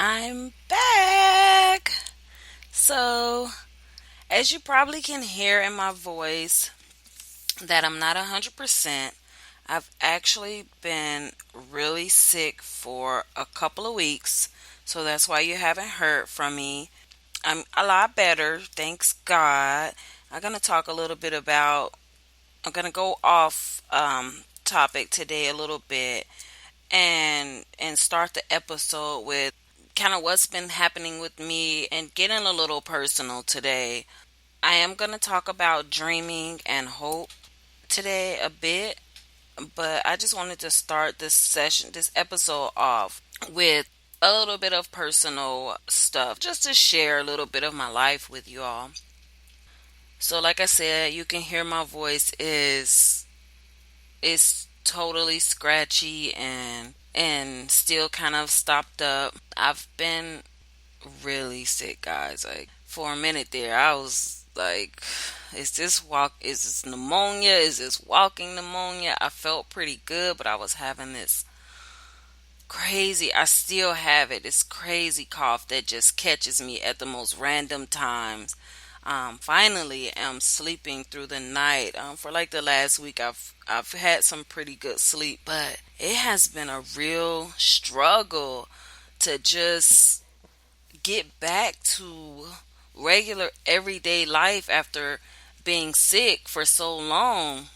I'm back. So, as you probably can hear in my voice, that I'm not 100%. I've actually been really sick for a couple of weeks, so that's why you haven't heard from me. I'm a lot better, thanks God. I'm going to go off topic today a little bit and start the episode with kind of what's been happening with me and getting a little personal today. I am going to talk about dreaming and hope today a bit, but I just wanted to start this episode off with a little bit of personal stuff just to share a little bit of my life with you all. So like I said, you can hear my voice is totally scratchy and still kind of stopped up. I've been really sick, guys. Like for a minute there, I was like, is this pneumonia? Is this walking pneumonia? I felt pretty good, but I was having this crazy, I still have it, this crazy cough that just catches me at the most random times. Finally am sleeping through the night. For like the last week, I've had some pretty good sleep, but it has been a real struggle to just get back to regular everyday life after being sick for so long.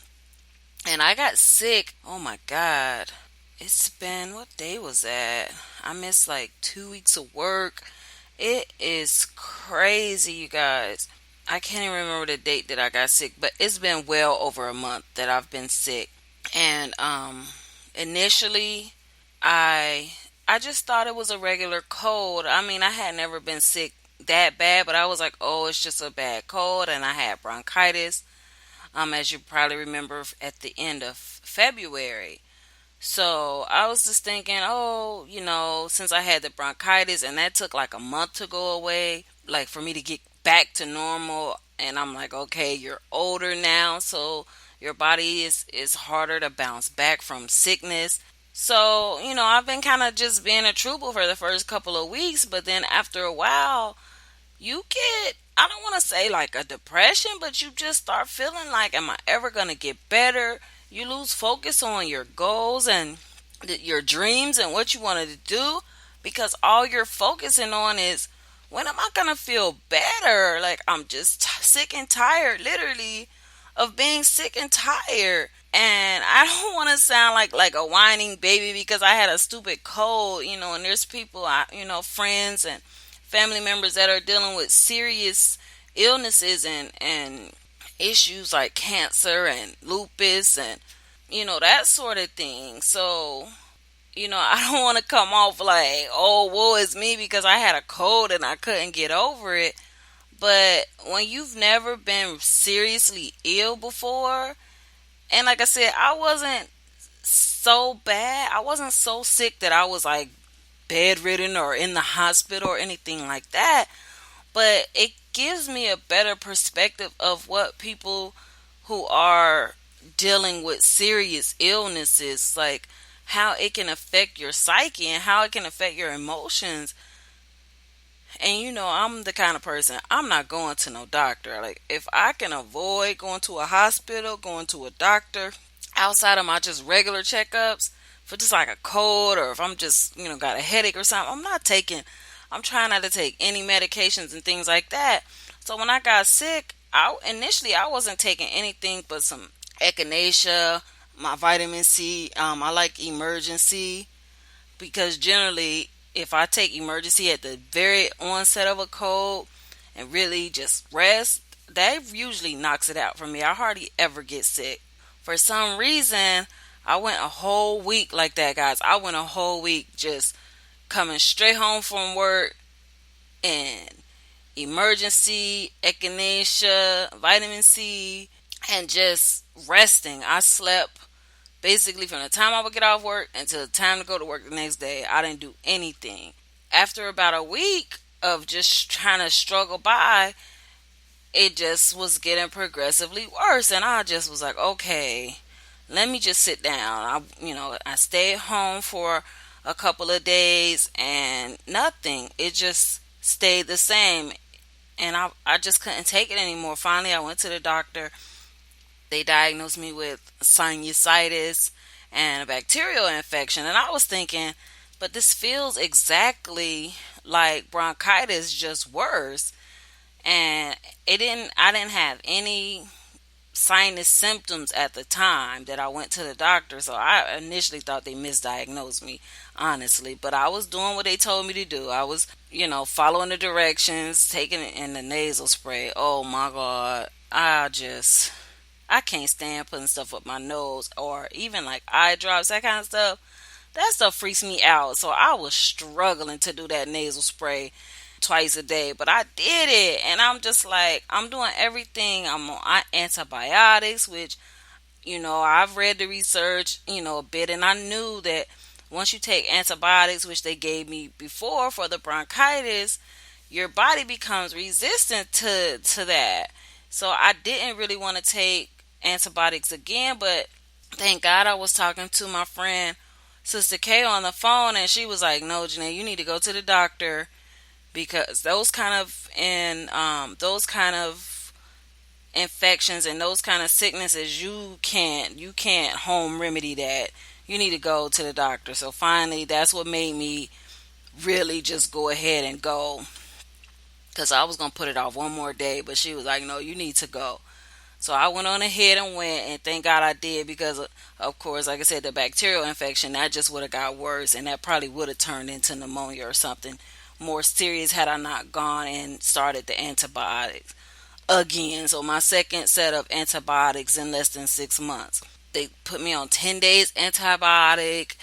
And I got sick, oh my God. It's been, what day was that? I missed like 2 weeks of work. It is crazy, you guys. I can't even remember the date that I got sick, but it's been well over a month that I've been sick. And initially, I I just thought it was a regular cold. I mean, I had never been sick that bad, but I was like, oh, it's just a bad cold, and I had bronchitis. As you probably remember, at the end of February. So I was just thinking, oh, since I had the bronchitis and that took like a month to go away, like for me to get back to normal. And I'm like, okay, you're older now, so your body is harder to bounce back from sickness. So, I've been kind of just being a trooper for the first couple of weeks, but then after a while, you get, I don't want to say like a depression, but you just start feeling like, am I ever going to get better? You lose focus on your goals and your dreams and what you wanted to do because all you're focusing on is, when am I going to feel better? Like, I'm just sick and tired, literally, of being sick and tired. And I don't want to sound like a whining baby because I had a stupid cold, and there's people, friends and family members that are dealing with serious illnesses and issues like cancer and lupus and that sort of thing. So, I don't want to come off like, oh, woe is me because I had a cold and I couldn't get over it. But when you've never been seriously ill before, and like I said, I wasn't so bad. I wasn't so sick that I was like bedridden or in the hospital or anything like that. But it gives me a better perspective of what people who are dealing with serious illnesses, like how it can affect your psyche and how it can affect your emotions. And I'm the kind of person, I'm not going to no doctor. Like, if I can avoid going to a hospital, going to a doctor, outside of my just regular checkups, for just like a cold or if I'm just, got a headache or something, I'm trying not to take any medications and things like that. So when I got sick, I wasn't taking anything but some echinacea, my vitamin C. I like emergency because generally, if I take emergency at the very onset of a cold and really just rest, that usually knocks it out for me. I hardly ever get sick. For some reason, I went a whole week like that, guys. I went a whole week just coming straight home from work and emergency, echinacea, vitamin C, and just resting. I slept basically from the time I would get off work until the time to go to work the next day. I didn't do anything. After about a week of just trying to struggle by, it just was getting progressively worse. And I just was like, okay, let me just sit down. I stayed home for a couple of days and nothing. It just stayed the same. And I just couldn't take it anymore. Finally, I went to the doctor. They diagnosed me with sinusitis and a bacterial infection. And I was thinking, but this feels exactly like bronchitis, just worse. And I didn't have any sinus symptoms at the time that I went to the doctor. So I initially thought they misdiagnosed me, honestly. But I was doing what they told me to do. I was, following the directions, taking it in the nasal spray. Oh my God. I can't stand putting stuff up my nose or even like eye drops, that kind of stuff. That stuff freaks me out. So I was struggling to do that nasal spray twice a day, but I did it. And I'm just like, I'm doing everything. I'm on antibiotics, which, I've read the research, a bit, and I knew that once you take antibiotics, which they gave me before for the bronchitis, your body becomes resistant to that. So I didn't really want to take antibiotics again, but thank God I was talking to my friend Sister K on the phone, and she was like, "No, Jenae, you need to go to the doctor because those kind of infections and those kind of sicknesses, you can't home remedy that. You need to go to the doctor." So finally, that's what made me really just go ahead and go, because I was gonna put it off one more day, but she was like, "No, you need to go." So I went on ahead and went, and thank God I did, because of course, like I said, the bacterial infection, that just would have got worse, and that probably would have turned into pneumonia or something more serious had I not gone and started the antibiotics again. So my second set of antibiotics in less than 6 months. They put me on 10 days antibiotic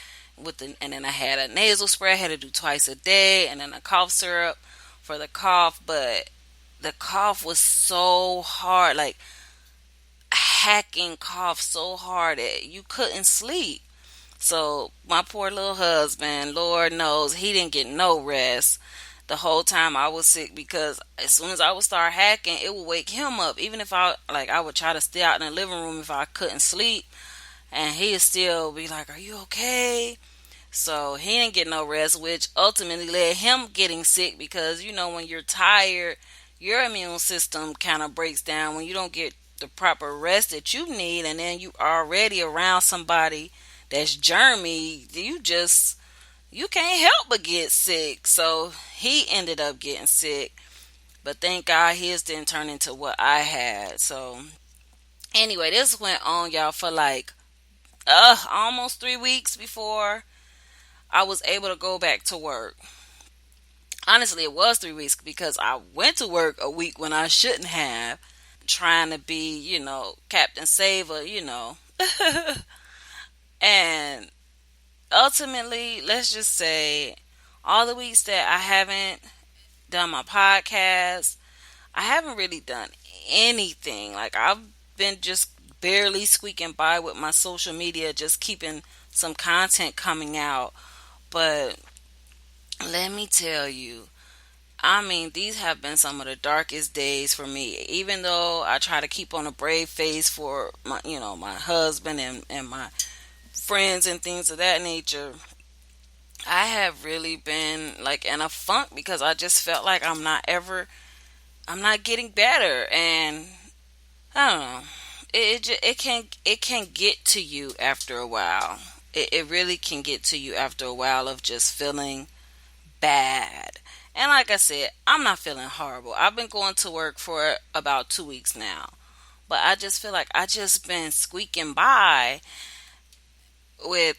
and then I had a nasal spray I had to do twice a day, and then a cough syrup for the cough. But the cough was so hard, like hacking cough so hard that you couldn't sleep. So my poor little husband, Lord knows, he didn't get no rest the whole time I was sick, because as soon as I would start hacking, it would wake him up. Even if I would try to stay out in the living room if I couldn't sleep, and he'd still be like, "Are you okay?" So he didn't get no rest, which ultimately led him getting sick, because when you're tired, your immune system kind of breaks down when you don't get the proper rest that you need, and then you already around somebody that's germy, you can't help but get sick. So he ended up getting sick, but thank God his didn't turn into what I had. So anyway, this went on, y'all, for like almost 3 weeks before I was able to go back to work. Honestly, it was 3 weeks, because I went to work a week when I shouldn't have, trying to be, Captain Saver, and ultimately, let's just say, all the weeks that I haven't done my podcast, I haven't really done anything. Like, I've been just barely squeaking by with my social media, just keeping some content coming out. But let me tell you, I mean, these have been some of the darkest days for me. Even though I try to keep on a brave face for my husband and my friends and things of that nature, I have really been like in a funk, because I just felt like I'm not getting better. And I don't know, it can get to you after a while. It really can get to you after a while of just feeling bad. And like I said, I'm not feeling horrible. I've been going to work for about 2 weeks now, but I just feel like I just been squeaking by with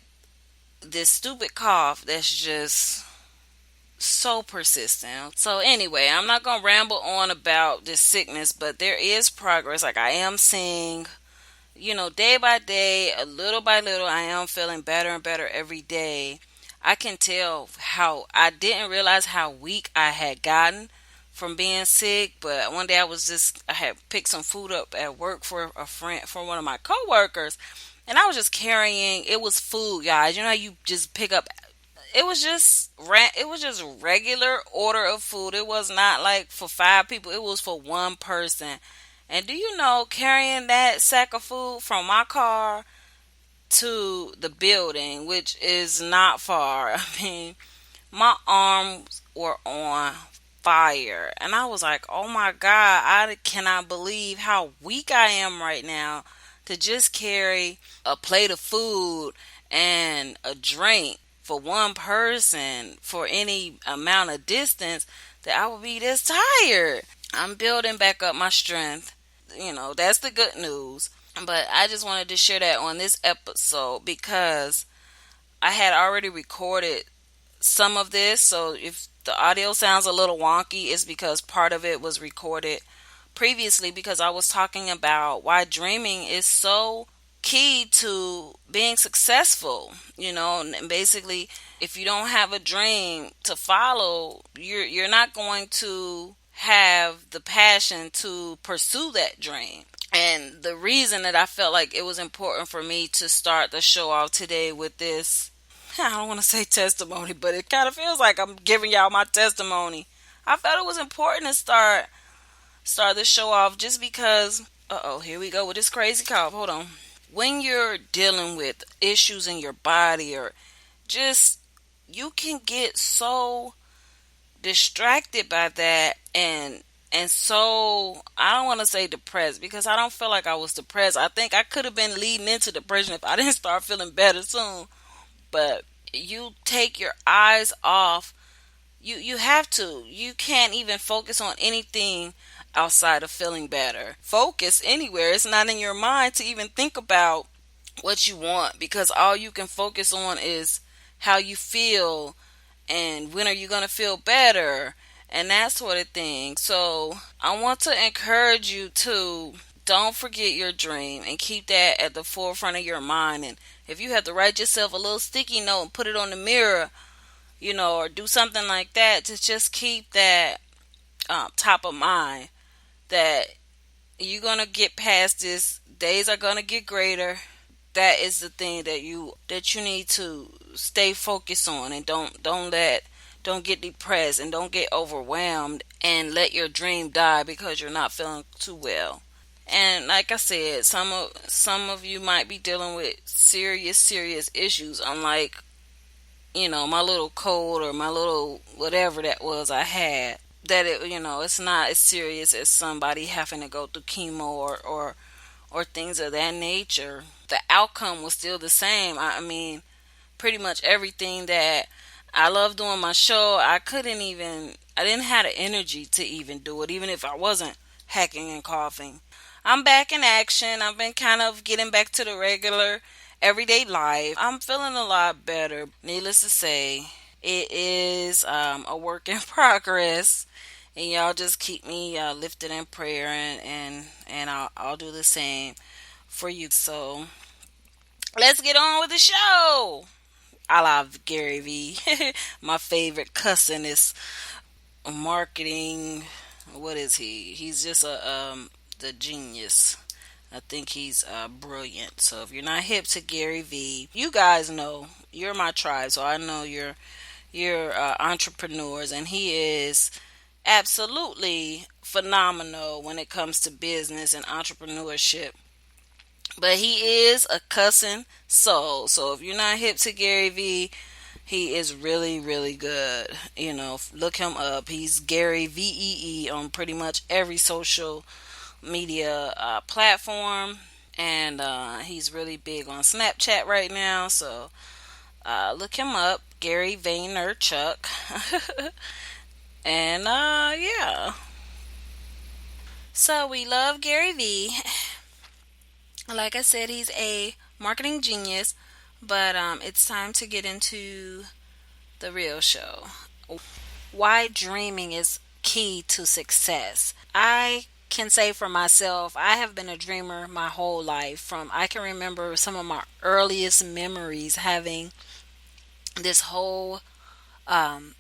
this stupid cough that's just so persistent. So anyway, I'm not gonna ramble on about this sickness, but there is progress. Like, I am seeing, day by day, a little by little, I am feeling better and better every day. I can tell how I didn't realize how weak I had gotten from being sick. But one day I had picked some food up at work for a friend, for one of my coworkers, and I was just carrying. It was food, guys. You know how you just pick up. It was just regular order of food. It was not like for 5 people. It was for one person. And do you know, carrying that sack of food from my car to the building, which is not far, I mean, my arms were on fire. And I was like, oh my God, I cannot believe how weak I am right now to just carry a plate of food and a drink for one person for any amount of distance, that I would be this tired. I'm building back up my strength. That's the good news. But I just wanted to share that on this episode because I had already recorded some of this. So if the audio sounds a little wonky, it's because part of it was recorded previously, because I was talking about why dreaming is so key to being successful. And basically, if you don't have a dream to follow, you're not going to have the passion to pursue that dream. And the reason that I felt like it was important for me to start the show off today with this, I don't want to say testimony, but it kind of feels like I'm giving y'all my testimony. I felt it was important to start the show off just because, here we go with this crazy cough. Hold on. When you're dealing with issues in your body, or just, you can get so distracted by that, and so, I don't want to say depressed, because I don't feel like I was depressed. I think I could have been leading into depression if I didn't start feeling better soon. But you take your eyes off. You have to. You can't even focus on anything outside of feeling better. Focus anywhere. It's not in your mind to even think about what you want, because all you can focus on is how you feel and when are you going to feel better and that sort of thing. So I want to encourage you to don't forget your dream and keep that at the forefront of your mind. And if you have to write yourself a little sticky note and put it on the mirror, or do something like that, to just keep that top of mind, that you're going to get past this. Days are going to get greater. That is the thing that you need to stay focused on, and don't get depressed and don't get overwhelmed and let your dream die because you're not feeling too well. And like I said, some of you might be dealing with serious issues, unlike my little cold or my little whatever that was I had. That it's not as serious as somebody having to go through chemo or things of that nature. The outcome was still the same. I mean, pretty much everything that I love doing my show, I didn't have the energy to even do it, even if I wasn't hacking and coughing. I'm back in action. I've been kind of getting back to the regular everyday life. I'm feeling a lot better. Needless to say, it is a work in progress. And y'all just keep me lifted in prayer, and I'll do the same for you. So let's get on with the show. I love Gary V. My favorite cousin is marketing. What is he? He's just the genius. I think he's brilliant. So if you're not hip to Gary V, you guys know, you're my tribe. So I know you're entrepreneurs, and he is absolutely phenomenal when it comes to business and entrepreneurship. But he is a cussing soul. So if you're not hip to Gary V, he is really, really good. Look him up. He's Gary VEE on pretty much every social media platform. And he's really big on Snapchat right now. So look him up. Gary Vaynerchuk. And yeah. So we love Gary V. Like I said, he's a marketing genius. But it's time to get into the real show. Why dreaming is key to success. I can say for myself, I have been a dreamer my whole life. I can remember some of my earliest memories having this whole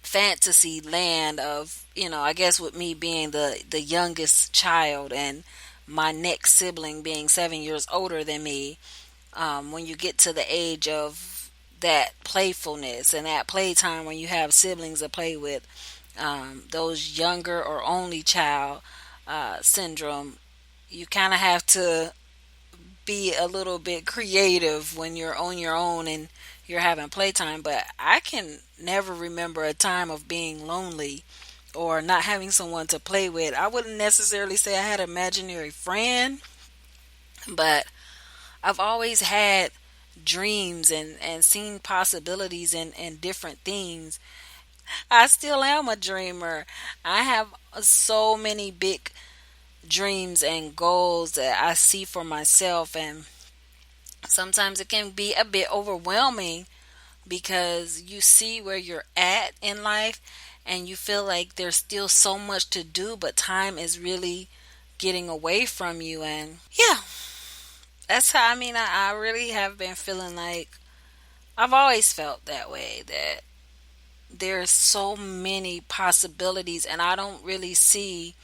fantasy land of, I guess with me being the youngest child and my next sibling being 7 years older than me. When you get to the age of that playfulness and that playtime when you have siblings to play with, those younger or only child syndrome, you kind of have to be a little bit creative when you're on your own and you're having playtime, but I can never remember a time of being lonely or not having someone to play with. I wouldn't necessarily say I had an imaginary friend, but I've always had dreams and seen possibilities in different things. I still am a dreamer. I have so many big dreams and goals that I see for myself, and sometimes it can be a bit overwhelming because you see where you're at in life and you feel like there's still so much to do, but time is really getting away from you. And yeah, that's how I really have been feeling like I've always felt that way, that there's so many possibilities and I don't really see.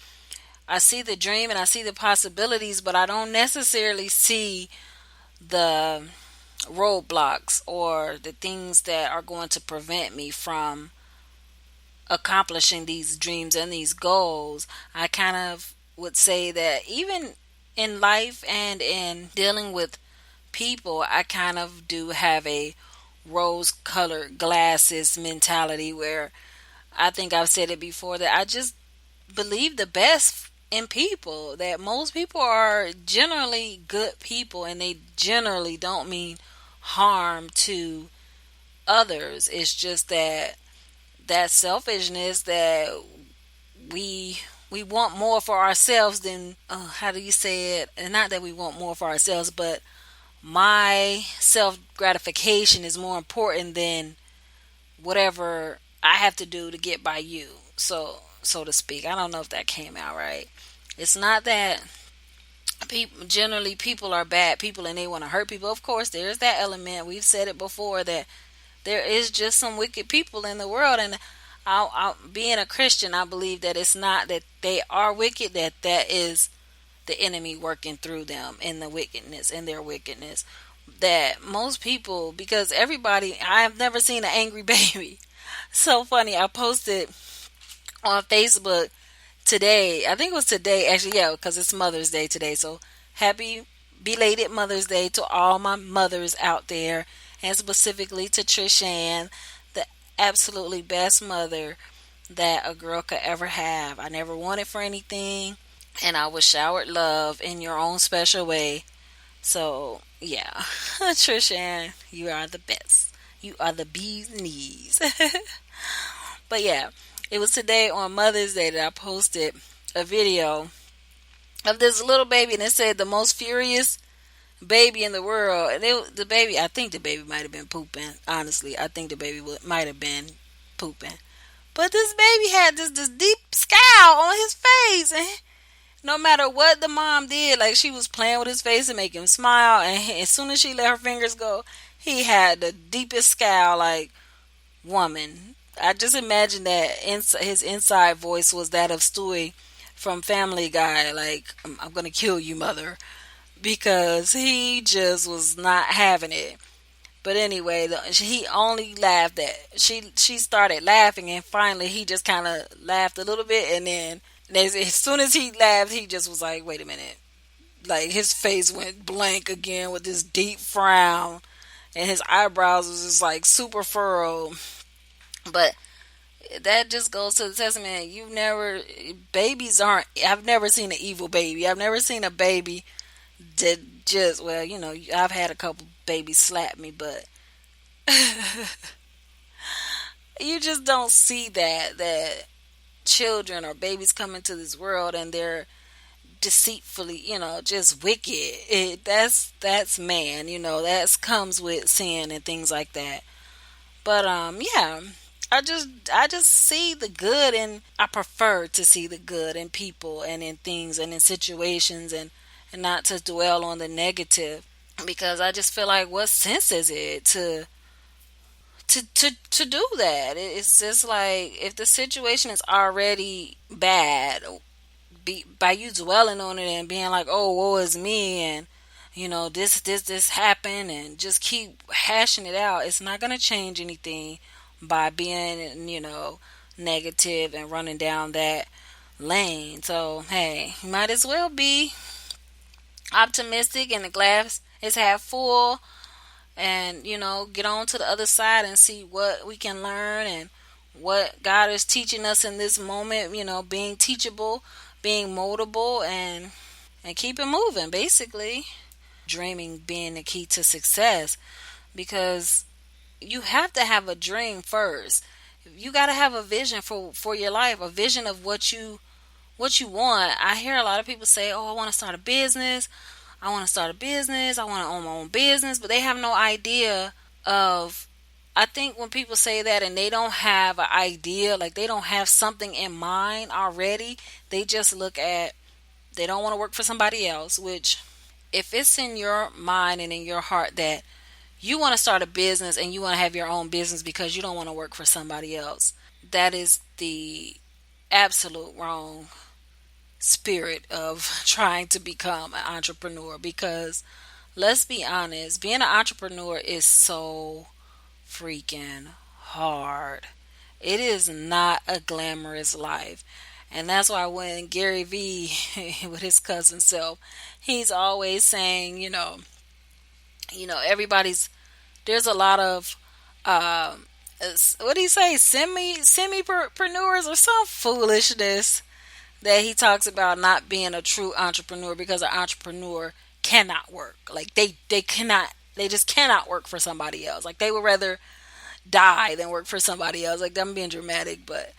I see the dream and I see the possibilities, but I don't necessarily see the roadblocks or the things that are going to prevent me from accomplishing these dreams and these goals. I kind of would say that even in life and in dealing with people, I kind of do have a rose colored glasses mentality where I think I've said it before that I just believe the best in people, that most people are generally good people and they generally don't mean harm to others. It's just that selfishness that we we want more for ourselves than how do you say it? And not that we want more for ourselves, but my self gratification is more important than whatever I have to do to get by you. So to speak. I don't know if that came out right. It's not that people are bad people and they want to hurt people. Of course, there's that element. We've said it before that there is just some wicked people in the world, and being a Christian, I believe that it's not that they are wicked, that is the enemy working through them in the wickedness, in their wickedness. That most people, because everybody, I have never seen an angry baby. So funny. I posted on Facebook today. I think it was today, actually, yeah, because it's Mother's Day today. So happy belated Mother's Day to all my mothers out there, and specifically to Trishan, the absolutely best mother that a girl could ever have. I never wanted for anything, and I was showered love in your own special way. So yeah, Trishan, you are the best. You are the bee's knees. But yeah, it was today on Mother's Day that I posted a video of this little baby, and it said the most furious baby in the world. And the baby, I think the baby might have been pooping. Honestly, I think the baby might have been pooping. But this baby had this deep scowl on his face, and no matter what the mom did, like she was playing with his face and making him smile, and as soon as she let her fingers go, he had the deepest scowl, like, woman. I just imagine that his inside voice was that of Stewie from Family Guy, like, I'm gonna kill you, mother, because he just was not having it. But anyway, he only laughed at she started laughing, and finally he just kind of laughed a little bit, and then as soon as he laughed, he just was like, wait a minute. Like, his face went blank again with this deep frown, and his eyebrows was just like super furrowed. But that just goes to the testament. Babies aren't, I've never seen an evil baby. I've never seen a baby that just, well, I've had a couple babies slap me, but you just don't see that children or babies come into this world and they're deceitfully, just wicked. That's man, that's comes with sin and things like that. But yeah, I just see the good, and I prefer to see the good in people and in things and in situations, and not to dwell on the negative, because I just feel like what sense is it to do that? It's just like, if the situation is already bad, by you dwelling on it and being like, oh, woe is me, and this happened, and just keep hashing it out, it's not going to change anything by being negative and running down that lane. So hey, you might as well be optimistic and the glass is half full, and get on to the other side and see what we can learn and what God is teaching us in this moment, being teachable, being moldable, and keep it moving, basically. Dreaming being the key to success, because you have to have a dream first. You got to have a vision for your life, a vision of what you want. I hear a lot of people say, "Oh, I want to start a business. I want to start a business. I want to own my own business," but they have no idea of. I think when people say that and they don't have an idea, like they don't have something in mind already, they just look at, they don't want to work for somebody else, which, if it's in your mind and in your heart that you want to start a business and you want to have your own business because you don't want to work for somebody else, that is the absolute wrong spirit of trying to become an entrepreneur. Because let's be honest, being an entrepreneur is so freaking hard. It is not a glamorous life. And that's why when Gary Vee, with his cousin self, he's always saying, everybody's, there's a lot of, what do you say, semipreneurs or some foolishness that he talks about not being a true entrepreneur, because an entrepreneur cannot work. Like they cannot, they just cannot work for somebody else. Like they would rather die than work for somebody else. Like I'm being dramatic, but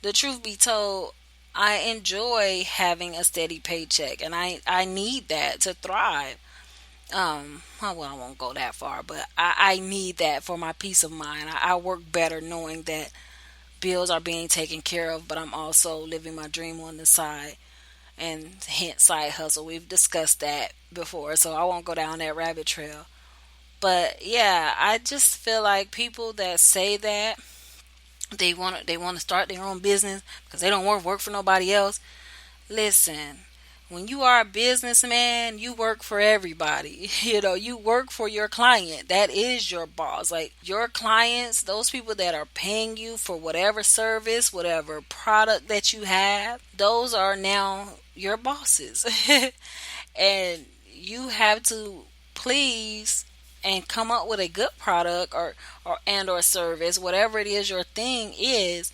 the truth be told, I enjoy having a steady paycheck, and I need that to thrive. Well, I won't go that far, but I need that for my peace of mind. I work better knowing that bills are being taken care of, but I'm also living my dream on the side, and hence side hustle. We've discussed that before, so I won't go down that rabbit trail. But yeah, I just feel like people that say that they want to start their own business because they don't want to work for nobody else. Listen, when you are a businessman, you work for everybody. You work for your client. That is your boss. Like your clients, those people that are paying you for whatever service, whatever product that you have, those are now your bosses. And you have to please and come up with a good product, or service, whatever it is your thing is.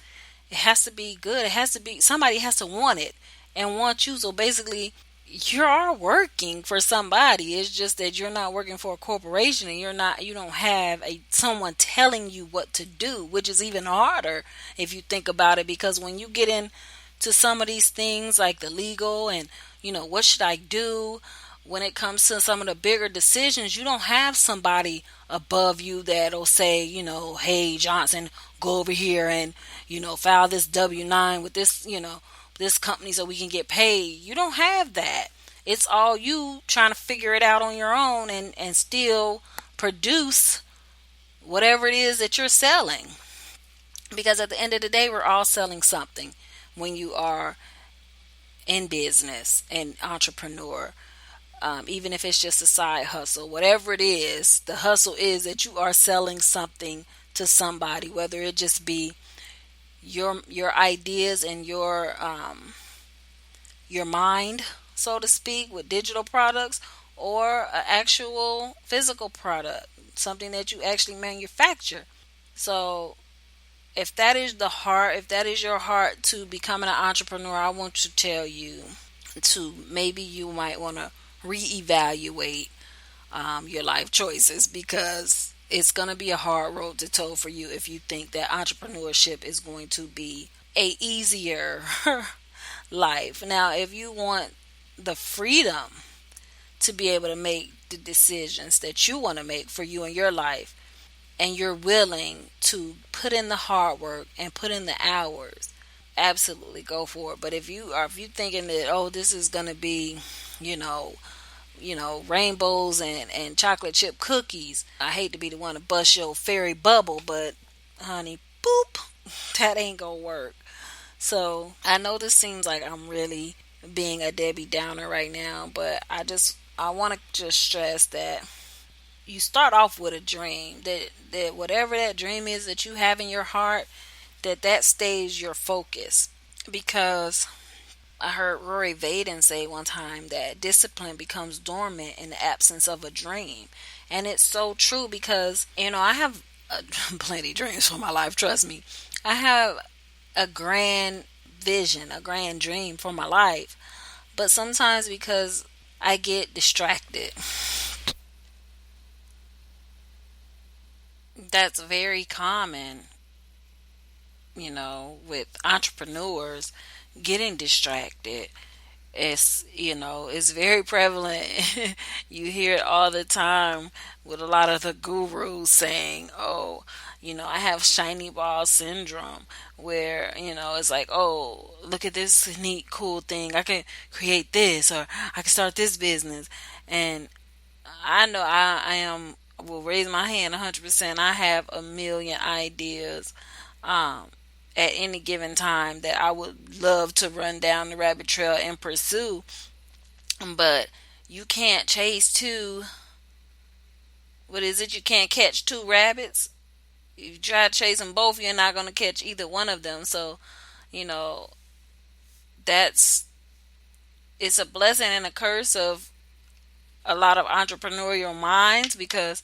It has to be good. It has to be, somebody has to want it and want you. So basically, you are working for somebody. It's just that you're not working for a corporation, and you don't have a someone telling you what to do, which is even harder if you think about it. Because when you get into some of these things like the legal and what should I do, when it comes to some of the bigger decisions, you don't have somebody above you that'll say, hey, Johnson, go over here and, file this W-9 with this company so we can get paid. You don't have that. It's all you trying to figure it out on your own, and still produce whatever it is that you're selling. Because at the end of the day, we're all selling something when you are in business and entrepreneur. Even if it's just a side hustle, whatever it is, the hustle is that you are selling something to somebody, whether it just be your ideas and your mind, so to speak, with digital products, or an actual physical product, something that you actually manufacture. So if that is the heart, if that is your heart to becoming an entrepreneur, I want to tell you to maybe you might want to reevaluate your life choices, because it's going to be a hard road to toe for you if you think that entrepreneurship is going to be a easier life. Now, if you want the freedom to be able to make the decisions that you want to make for you and your life, and you're willing to put in the hard work and put in the hours, absolutely go for it. But if you thinking that, oh, this is going to be, you know, rainbows and chocolate chip cookies, I hate to be the one to bust your fairy bubble, but honey, boop, that ain't gonna work. So I know this seems like I'm really being a Debbie Downer right now, but I want to just stress that you start off with a dream, that whatever that dream is that you have in your heart, that stays your focus. Because I heard Rory Vaden say one time that discipline becomes dormant in the absence of a dream. And it's so true because, I have plenty of dreams for my life, trust me. I have a grand vision, a grand dream for my life. But sometimes because I get distracted, that's very common, with entrepreneurs getting distracted. It's very prevalent. You hear it all the time with a lot of the gurus saying, oh, I have shiny ball syndrome, where it's like, oh, look at this neat cool thing, I can create this, or I can start this business. And I know I will raise my hand 100%. I have a million ideas, um, at any given time, that I would love to run down the rabbit trail and pursue. But you can't chase two. What is it? You can't catch two rabbits. If you try to chase them both, you're not going to catch either one of them. So, you know, that's it's a blessing and a curse of a lot of entrepreneurial minds, because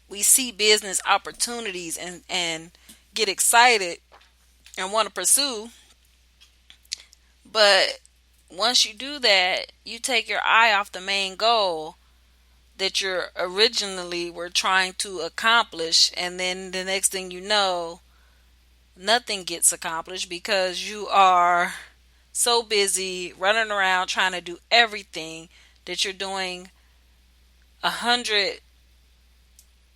we see business opportunities and get excited and want to pursue. But once you do that, you take your eye off the main goal that you originally were trying to accomplish, and then the next thing you know, nothing gets accomplished because you are so busy running around trying to do everything, that you're doing 100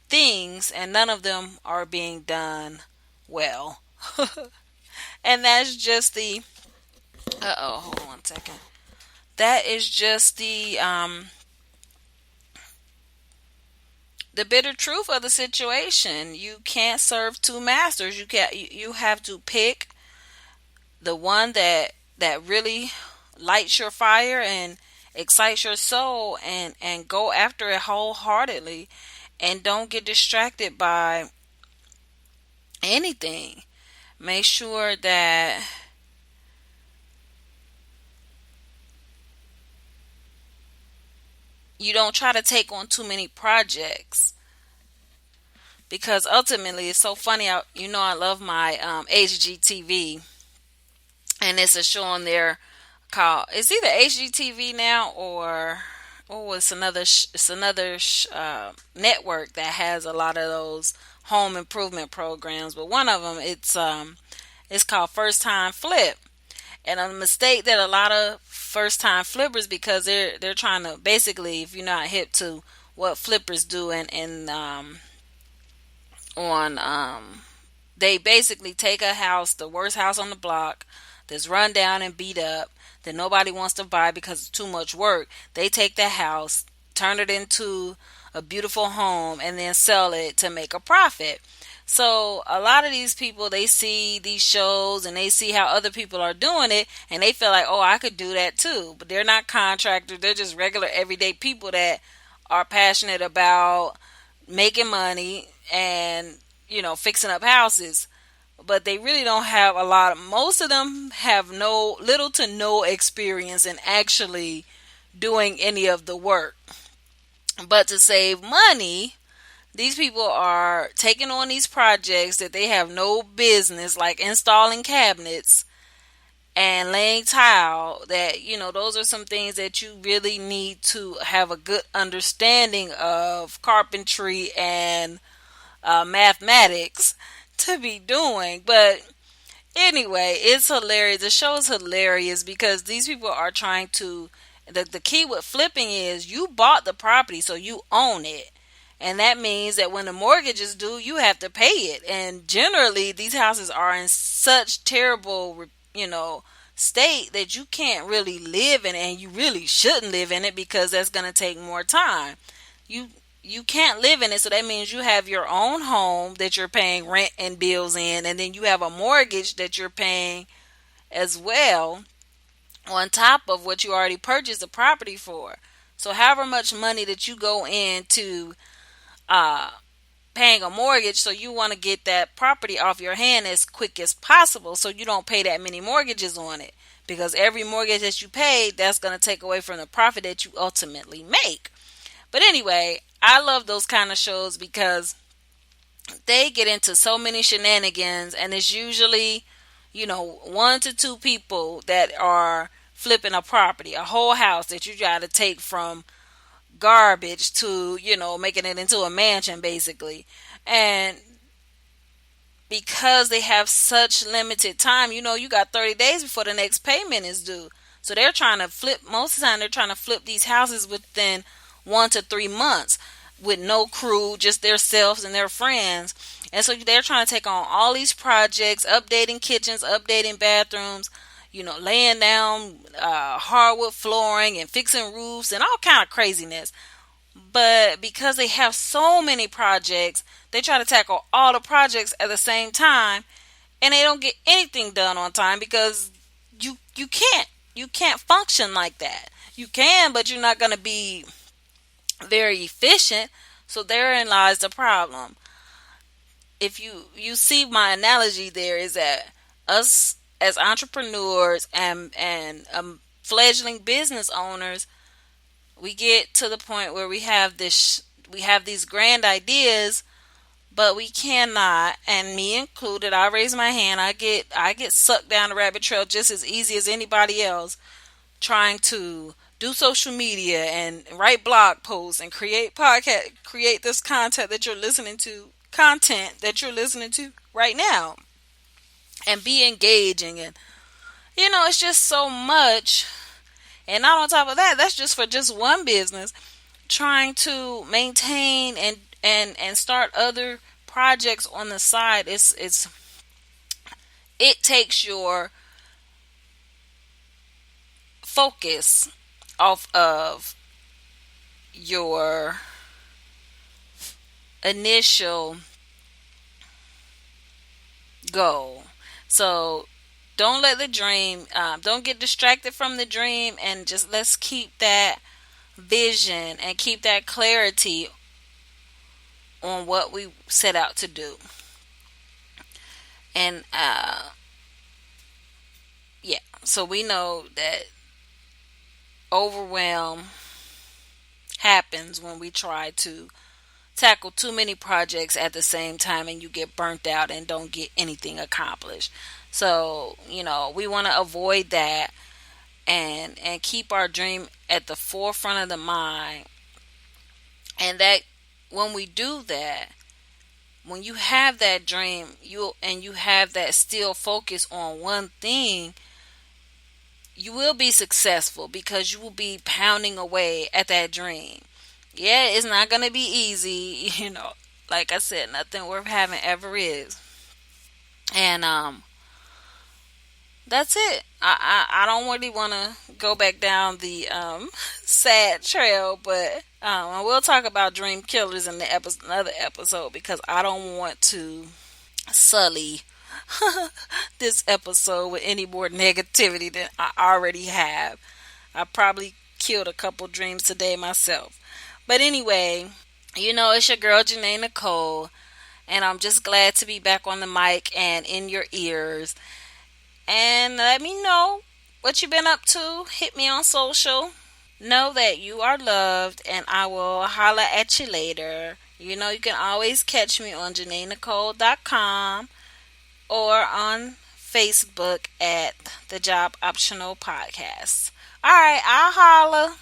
things and none of them are being done well. And that's just hold on 1 second. That is just the bitter truth of the situation. You can't serve two masters. You have to pick the one that really lights your fire and excites your soul, and go after it wholeheartedly, and don't get distracted by anything. Make sure that you don't try to take on too many projects, because ultimately it's so funny. I love my HGTV, and it's a show on there called, it's either HGTV now, or it's another network that has a lot of those home improvement programs. But one of them, it's called First Time Flip. And a mistake that a lot of first time flippers, because they're trying to, basically, if you're not hip to what flippers do, and on they basically take a house, the worst house on the block, that's run down and beat up, that nobody wants to buy because it's too much work. They take that house, turn it into a beautiful home, and then sell it to make a profit. So a lot of these people, they see these shows and they see how other people are doing it, and they feel like, oh, I could do that too. But they're not contractors. They're just regular everyday people that are passionate about making money and, fixing up houses. But they really don't have a lot. Most of them have little to no experience in actually doing any of the work. But to save money, these people are taking on these projects that they have no business, like installing cabinets and laying tile. That, those are some things that you really need to have a good understanding of carpentry and mathematics to be doing. But anyway, it's hilarious. The show is hilarious because these people are trying to. The key with flipping is you bought the property, so you own it. And that means that when the mortgage is due, you have to pay it. And generally, these houses are in such terrible, state, that you can't really live in it, and you really shouldn't live in it, because that's going to take more time. You can't live in it, so that means you have your own home that you're paying rent and bills in, and then you have a mortgage that you're paying as well, on top of what you already purchased the property for. So however much money that you go into paying a mortgage, so you want to get that property off your hand as quick as possible so you don't pay that many mortgages on it, because every mortgage that you pay, that's going to take away from the profit that you ultimately make. But anyway, I love those kind of shows because they get into so many shenanigans, and it's usually, one to two people that are flipping a property, a whole house that you got to take from garbage to, making it into a mansion basically. And because they have such limited time, you got 30 days before the next payment is due. So they're trying to flip, most of the time they're trying to flip these houses within 1 to 3 months with no crew, just themselves and their friends. And so they're trying to take on all these projects, updating kitchens, updating bathrooms, laying down hardwood flooring and fixing roofs and all kind of craziness. But because they have so many projects, they try to tackle all the projects at the same time, and they don't get anything done on time because you can't function like that. You can, but you're not going to be very efficient. So therein lies the problem. If you see my analogy there, is that us as entrepreneurs and fledgling business owners, we get to the point where we have these grand ideas, but we cannot, and me included, I raise my hand, I get sucked down the rabbit trail just as easy as anybody else, trying to do social media and write blog posts and create this content that you're listening to right now, and be engaging. And it's just so much. And not on top of that, that's just for just one business. Trying to maintain and start other projects on the side, it takes your focus off of your initial goal. So don't let the dream, don't get distracted from the dream, and just let's keep that vision and keep that clarity on what we set out to do. And yeah, so we know that overwhelm happens when we try to tackle too many projects at the same time, and you get burnt out and don't get anything accomplished. So we want to avoid that, and keep our dream at the forefront of the mind. And that when we do that, when you have that dream, you have that still focus on one thing, you will be successful because you will be pounding away at that dream. Yeah, it's not going to be easy, like I said, nothing worth having ever is. And that's it. I don't really want to go back down the sad trail, but I will talk about dream killers in another episode, because I don't want to sully this episode with any more negativity than I already have. I probably killed a couple dreams today myself. But anyway, it's your girl Jenae Nicole, and I'm just glad to be back on the mic and in your ears. And let me know what you've been up to. Hit me on social. Know that you are loved, and I will holla at you later. You can always catch me on JenaeNicole.com or on Facebook at the Job Optional Podcast. Alright, I'll holla.